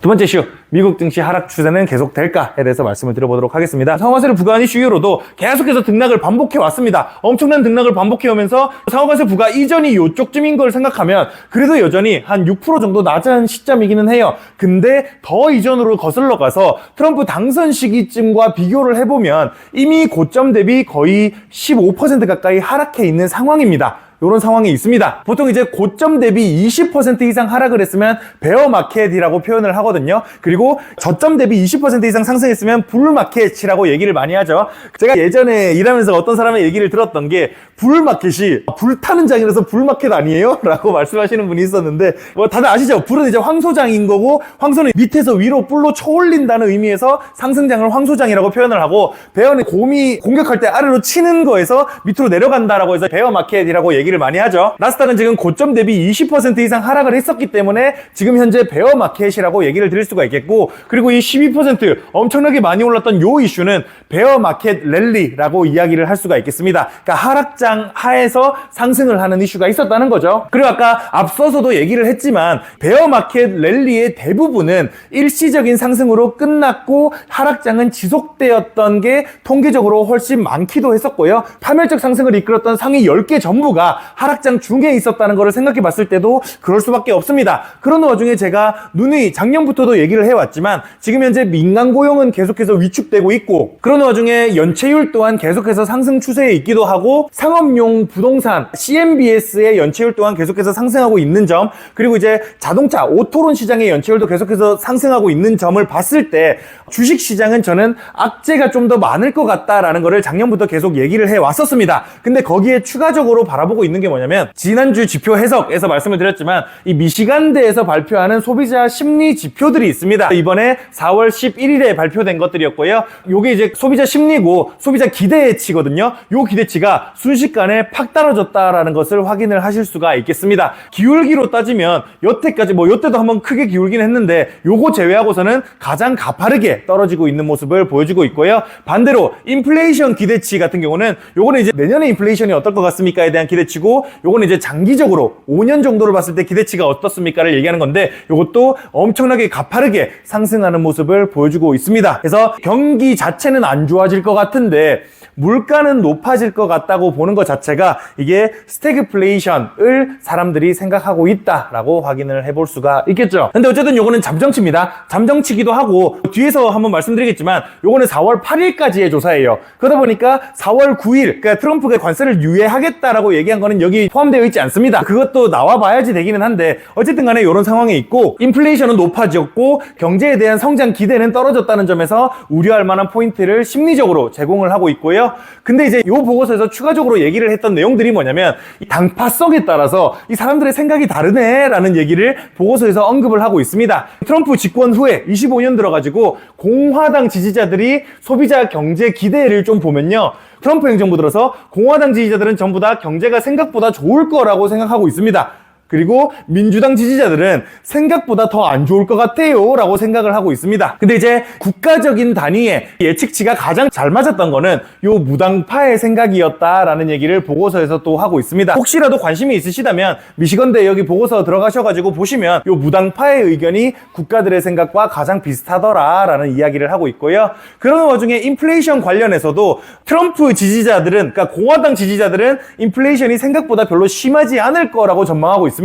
두 번째 이슈, 미국 증시 하락 추세는 계속될까에 대해서 말씀을 드려보도록 하겠습니다. 상호가세 부과 이슈 이후로도 계속해서 등락을 반복해 왔습니다. 엄청난 등락을 반복해 오면서 상호가세 부과 이전이 이쪽쯤인 걸 생각하면 그래도 여전히 한 6% 정도 낮은 시점이기는 해요. 근데 더 이전으로 거슬러 가서 트럼프 당선 시기쯤과 비교를 해보면 이미 고점 대비 거의 15% 가까이 하락해 있는 상황입니다. 이런 상황이 있습니다. 보통 이제 고점 대비 20% 이상 하락을 했으면 베어 마켓이라고 표현을 하거든요. 그리고 저점 대비 20% 이상 상승했으면 불 마켓이라고 얘기를 많이 하죠. 제가 예전에 일하면서 어떤 사람의 얘기를 들었던 게 불 마켓이 불타는 장이라서 불 마켓 아니에요? 라고 말씀하시는 분이 있었는데 뭐 다들 아시죠? 불은 이제 황소장인 거고 황소는 밑에서 위로 뿔로 쳐올린다는 의미에서 상승장을 황소장이라고 표현을 하고 베어는 곰이 공격할 때 아래로 치는 거에서 밑으로 내려간다라고 해서 베어 마켓이라고 얘기를 많이 하죠. 나스닥은 지금 고점 대비 20% 이상 하락을 했었기 때문에 지금 현재 베어 마켓이라고 얘기를 드릴 수가 있겠고, 그리고 이 12% 엄청나게 많이 올랐던 요 이슈는 베어 마켓 랠리라고 이야기를 할 수가 있겠습니다. 그러니까 하락장 하에서 상승을 하는 이슈가 있었다는 거죠. 그리고 아까 앞서서도 얘기를 했지만 베어 마켓 랠리의 대부분은 일시적인 상승으로 끝났고 하락장은 지속되었던 게 통계적으로 훨씬 많기도 했었고요. 파멸적 상승을 이끌었던 상위 10개 전부가 하락장 중에 있었다는 것을 생각해 봤을 때도 그럴 수밖에 없습니다. 그런 와중에 제가 누누이 작년부터도 얘기를 해왔지만 지금 현재 민간 고용은 계속해서 위축되고 있고, 그런 와중에 연체율 또한 계속해서 상승 추세에 있기도 하고 상업용 부동산 CMBS의 연체율 또한 계속해서 상승하고 있는 점, 그리고 이제 자동차 오토론 시장의 연체율도 계속해서 상승하고 있는 점을 봤을 때 주식시장은 저는 악재가 좀 더 많을 것 같다라는 거를 작년부터 계속 얘기를 해왔었습니다. 근데 거기에 추가적으로 바라보고 있는 게 뭐냐면 지난주 지표 해석에서 말씀을 드렸지만 이 미시간대에서 발표하는 소비자 심리 지표들이 있습니다. 이번에 4월 11일에 발표된 것들이었고요. 요게 이제 소비자 심리고 소비자 기대치거든요. 요 기대치가 순식간에 팍 떨어졌다라는 것을 확인을 하실 수가 있겠습니다. 기울기로 따지면 여태까지 여태도 한번 크게 기울긴 했는데 요거 제외하고서는 가장 가파르게 떨어지고 있는 모습을 보여주고 있고요. 반대로 인플레이션 기대치 같은 경우는 요거는 이제 내년에 인플레이션이 어떨 것 같습니까에 대한 기대치고, 요거는 이제 장기적으로 5년 정도를 봤을 때 기대치가 어떻습니까를 얘기하는 건데 요것도 엄청나게 가파르게 상승하는 모습을 보여주고 있습니다. 그래서 경기 자체는 안 좋아질 것 같은데 물가는 높아질 것 같다고 보는 것 자체가 이게 스태그플레이션을 사람들이 생각하고 있다라고 확인을 해볼 수가 있겠죠. 근데 어쨌든 요거는 잠정치입니다. 잠정치기도 하고 뒤에서 한번 말씀드리겠지만 요거는 4월 8일까지의 조사예요. 그러다 보니까 4월 9일 그러니까 트럼프가 관세를 유예하겠다라고 얘기한 거는 여기 포함되어 있지 않습니다. 그것도 나와봐야지 되기는 한데 어쨌든 간에 이런 상황에 있고, 인플레이션은 높아졌고 경제에 대한 성장 기대는 떨어졌다는 점에서 우려할 만한 포인트를 심리적으로 제공을 하고 있고요. 근데 이제 이 보고서에서 추가적으로 얘기를 했던 내용들이 뭐냐면 이 당파성에 따라서 이 사람들의 생각이 다르네 라는 얘기를 보고서에서 언급을 하고 있습니다. 트럼프 집권 후에 25년 들어가지고 공화당 지지자들이 소비자 경제 기대를 좀 보면요, 트럼프 행정부 들어서 공화당 지지자들은 전부 다 경제가 생각보다 좋을 거라고 생각하고 있습니다. 그리고 민주당 지지자들은 생각보다 더 안 좋을 것 같아요 라고 생각을 하고 있습니다. 근데 이제 국가적인 단위의 예측치가 가장 잘 맞았던 거는 요 무당파의 생각이었다라는 얘기를 보고서에서 또 하고 있습니다. 혹시라도 관심이 있으시다면 미시건대 여기 보고서 들어가셔가지고 보시면 요 무당파의 의견이 국가들의 생각과 가장 비슷하더라라는 이야기를 하고 있고요. 그런 와중에 인플레이션 관련해서도 트럼프 지지자들은, 그러니까 공화당 지지자들은 인플레이션이 생각보다 별로 심하지 않을 거라고 전망하고 있습니다.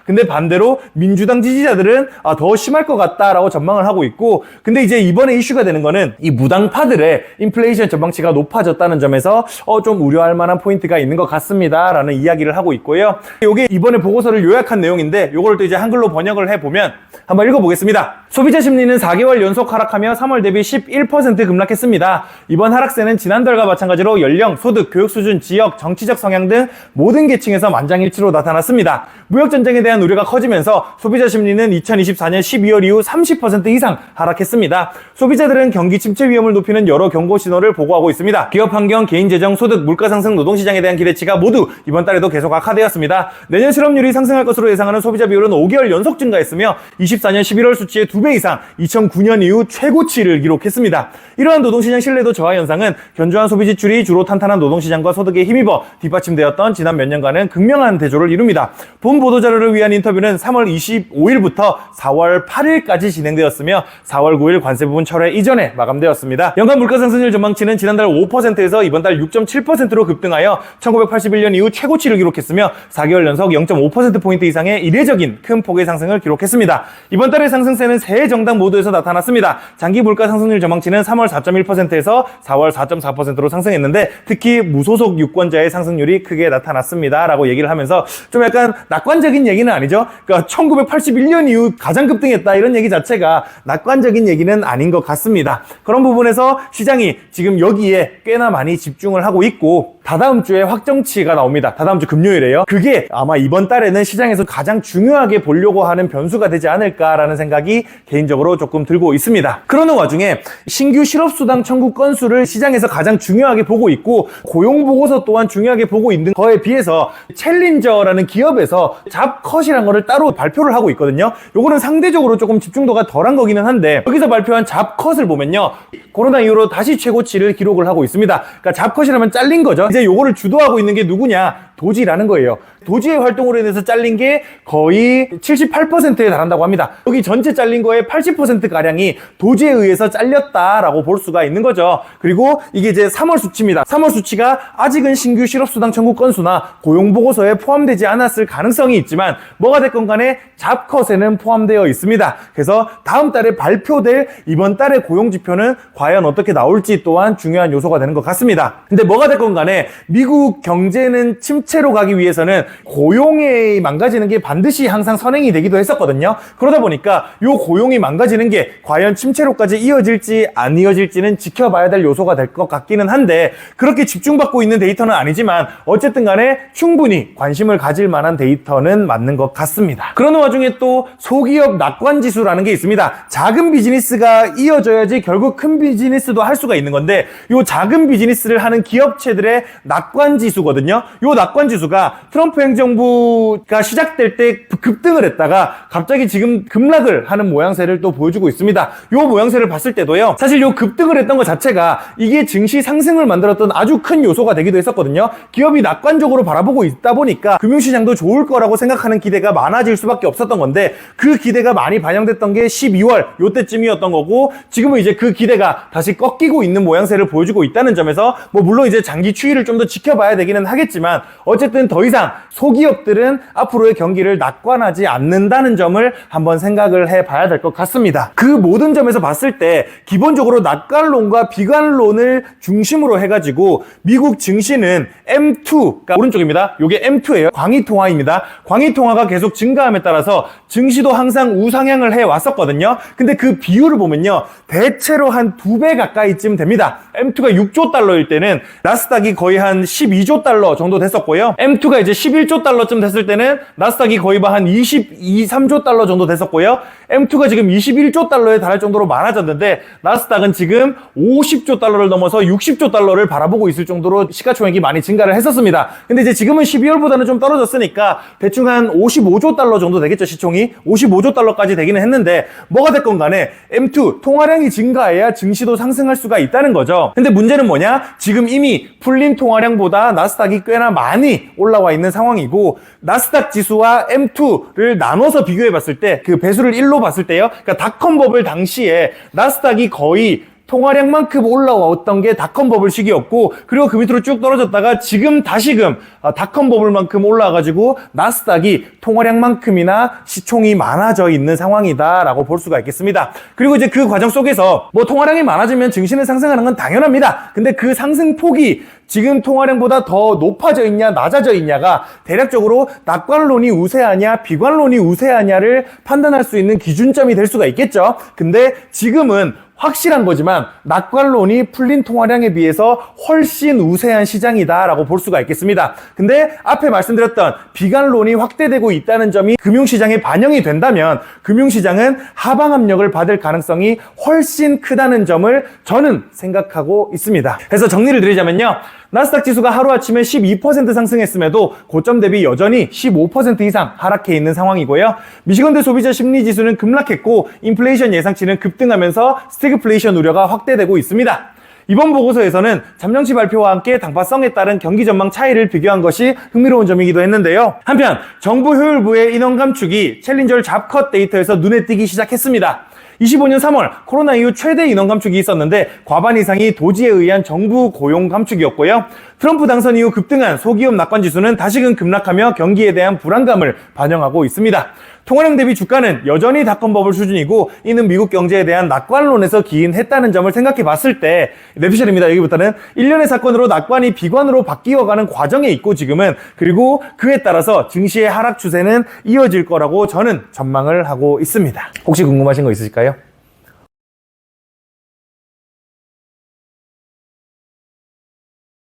근데 반대로 민주당 지지자들은 더 심할 것 같다라고 전망을 하고 있고, 근데 이제 이번에 이슈가 되는 거는 이 무당파들의 인플레이션 전망치가 높아졌다는 점에서 좀 우려할 만한 포인트가 있는 것 같습니다 라는 이야기를 하고 있고요. 이게 이번에 보고서를 요약한 내용인데 요걸 또 이제 한글로 번역을 해보면 한번 읽어보겠습니다. 소비자 심리는 4개월 연속 하락하며 3월 대비 11% 급락했습니다. 이번 하락세는 지난달과 마찬가지로 연령, 소득, 교육 수준, 지역, 정치적 성향 등 모든 계층에서 만장일치로 나타났습니다. 무역전쟁에 대한 우려가 커지면서 소비자 심리는 2024년 12월 이후 30% 이상 하락했습니다. 소비자들은 경기 침체 위험을 높이는 여러 경고 신호를 보고하고 있습니다. 기업 환경, 개인 재정, 소득, 물가 상승, 노동시장에 대한 기대치가 모두 이번 달에도 계속 악화되었습니다. 내년 실업률이 상승할 것으로 예상하는 소비자 비율은 5개월 연속 증가했으며 24년 11월 수치의 2배 2배 이상 2009년 이후 최고치를 기록했습니다. 이러한 노동시장 신뢰도 저하 현상은 견조한 소비 지출이 주로 탄탄한 노동시장과 소득에 힘입어 뒷받침되었던 지난 몇 년간은 극명한 대조를 이룹니다. 본 보도자료를 위한 인터뷰는 3월 25일부터 4월 8일까지 진행되었으며 4월 9일 관세 부분 철회 이전에 마감되었습니다. 연간 물가 상승률 전망치는 지난달 5%에서 이번 달 6.7%로 급등하여 1981년 이후 최고치를 기록했으며 4개월 연속 0.5%포인트 이상의 이례적인 큰 폭의 상승을 기록했습니다. 이번 달의 상승세는 세 정당 모두에서 나타났습니다. 장기 물가 상승률 전망치는 3월 4.1%에서 4월 4.4%로 상승했는데 특히 무소속 유권자의 상승률이 크게 나타났습니다. 라고 얘기를 하면서 좀 약간 낙관적인 얘기는 아니죠. 그러니까 1981년 이후 가장 급등했다 이런 얘기 자체가 낙관적인 얘기는 아닌 것 같습니다. 그런 부분에서 시장이 지금 여기에 꽤나 많이 집중을 하고 있고 다다음 주에 확정치가 나옵니다. 다다음 주 금요일에요. 그게 아마 이번 달에는 시장에서 가장 중요하게 보려고 하는 변수가 되지 않을까라는 생각이 개인적으로 조금 들고 있습니다. 그러는 와중에 신규 실업수당 청구 건수를 시장에서 가장 중요하게 보고 있고 고용보고서 또한 중요하게 보고 있는 거에 비해서 챌린저라는 기업에서 잡컷이라는 거를 따로 발표를 하고 있거든요. 요거는 상대적으로 조금 집중도가 덜한 거기는 한데 여기서 발표한 잡컷을 보면요. 코로나 이후로 다시 최고치를 기록을 하고 있습니다. 그러니까 잡컷이라면 잘린 거죠. 이제 요거를 주도하고 있는 게 누구냐? 도지라는 거예요. 도지의 활동으로 인해서 잘린 게 거의 78%에 달한다고 합니다. 여기 전체 잘린 거의 80%가량이 도지에 의해서 잘렸다라고 볼 수가 있는 거죠. 그리고 이게 이제 3월 수치입니다. 3월 수치가 아직은 신규 실업수당 청구 건수나 고용보고서에 포함되지 않았을 가능성이 있지만 뭐가 됐건 간에 잡컷에는 포함되어 있습니다. 그래서 다음 달에 발표될 이번 달의 고용지표는 과연 어떻게 나올지 또한 중요한 요소가 되는 것 같습니다. 근데 뭐가 됐건 간에 미국 경제는 침체로 가기 위해서는 고용이 망가지는 게 반드시 항상 선행이 되기도 했었거든요. 그러다 보니까 이 고용이 망가지는 게 과연 침체로까지 이어질지 안 이어질지는 지켜봐야 될 요소가 될 것 같기는 한데 그렇게 집중받고 있는 데이터는 아니지만 어쨌든 간에 충분히 관심을 가질 만한 데이터는 맞는 것 같습니다. 그러는 와중에 또 소기업 낙관지수라는 게 있습니다. 작은 비즈니스가 이어져야지 결국 큰 비즈니스도 할 수가 있는 건데 이 작은 비즈니스를 하는 기업체들의 낙관지수거든요. 이 낙관지수가 트럼프 행정부가 시작될 때 급등을 했다가 갑자기 지금 급락을 하는 모양새를 또 보여주고 있습니다. 이 모양새를 봤을 때도요. 사실 이 급등을 했던 것 자체가 이게 증시 상승을 만들었던 아주 큰 요소가 되기도 했었거든요. 기업이 낙관적으로 바라보고 있다 보니까 금융시장도 좋을 거라고 생각하는 기대가 많아질 수밖에 없었던 건데 그 기대가 많이 반영됐던 게 12월 요때쯤이었던 거고 지금은 이제 그 기대가 다시 꺾이고 있는 모양새를 보여주고 있다는 점에서 뭐 물론 이제 장기 추이를 좀 더 지켜봐야 되기는 하겠지만 어쨌든 더 이상 소기업들은 앞으로의 경기를 낙관하지 않는다는 점을 한번 생각을 해봐야 될 것 같습니다. 그 모든 점에서 봤을 때 기본적으로 낙관론과 비관론을 중심으로 해가지고 미국 증시는 M2, 그러니까 오른쪽입니다. 이게 M2예요. 광의통화입니다. 광의통화가 계속 증가함에 따라서 증시도 항상 우상향을 해왔었거든요. 근데 그 비율을 보면요. 대체로 한 2배 가까이쯤 됩니다. M2가 6조 달러일 때는 나스닥이 거의 한 12조 달러 정도 됐었고요. M2가 이제 11조 달러쯤 됐을 때는 나스닥이 거의 한 22, 3조 달러 정도 됐었고요. M2가 지금 21조 달러에 달할 정도로 많아졌는데 나스닥은 지금 50조 달러를 넘어서 60조 달러를 바라보고 있을 정도로 시가총액이 많이 증가를 했었습니다. 근데 이제 지금은 12월보다는 좀 떨어졌으니까 대충 한 55조 달러 정도 되겠죠, 시총이. 55조 달러까지 되기는 했는데 뭐가 됐건 간에 M2 통화량이 증가해야 증시도 상승할 수가 있다는 거죠. 근데 문제는 뭐냐? 지금 이미 풀린 통화량보다 나스닥이 꽤나 많이 올라와 있는 상황이고 나스닥 지수와 M2를 나눠서 비교해 봤을 때 그 배수를 1로 봤을 때요. 그러니까 닷컴 버블 당시에 나스닥이 거의 통화량만큼 올라왔던 게 닷컴 버블 시기였고 그리고 그 밑으로 쭉 떨어졌다가 지금 다시금 닷컴 버블만큼 올라와가지고 나스닥이 통화량만큼이나 시총이 많아져 있는 상황이다라고 볼 수가 있겠습니다. 그리고 이제 그 과정 속에서 뭐 통화량이 많아지면 증시는 상승하는 건 당연합니다. 근데 그 상승폭이 지금 통화량보다 더 높아져 있냐 낮아져 있냐가 대략적으로 낙관론이 우세하냐 비관론이 우세하냐를 판단할 수 있는 기준점이 될 수가 있겠죠. 근데 지금은 확실한 거지만 낙관론이 풀린 통화량에 비해서 훨씬 우세한 시장이다라고 볼 수가 있겠습니다. 근데 앞에 말씀드렸던 비관론이 확대되고 있다는 점이 금융시장에 반영이 된다면 금융시장은 하방 압력을 받을 가능성이 훨씬 크다는 점을 저는 생각하고 있습니다. 그래서 정리를 드리자면요. 나스닥 지수가 하루아침에 12% 상승했음에도 고점 대비 여전히 15% 이상 하락해 있는 상황이고요. 미시건대 소비자 심리지수는 급락했고 인플레이션 예상치는 급등하면서 스태그플레이션 우려가 확대되고 있습니다. 이번 보고서에서는 잠정치 발표와 함께 당파성에 따른 경기 전망 차이를 비교한 것이 흥미로운 점이기도 했는데요. 한편 정부 효율부의 인원 감축이 챌린저 잡컷 데이터에서 눈에 띄기 시작했습니다. 25년 3월 코로나 이후 최대 인원 감축이 있었는데 과반 이상이 도지에 의한 정부 고용 감축이었고요. 트럼프 당선 이후 급등한 소기업 낙관 지수는 다시금 급락하며 경기에 대한 불안감을 반영하고 있습니다. 통화량 대비 주가는 여전히 닷컴버블 수준이고 이는 미국 경제에 대한 낙관론에서 기인했다는 점을 생각해 봤을 때 내피셜입니다. 여기부터는 일련의 사건으로 낙관이 비관으로 바뀌어가는 과정에 있고 지금은 그리고 그에 따라서 증시의 하락 추세는 이어질 거라고 저는 전망을 하고 있습니다. 혹시 궁금하신 거 있으실까요?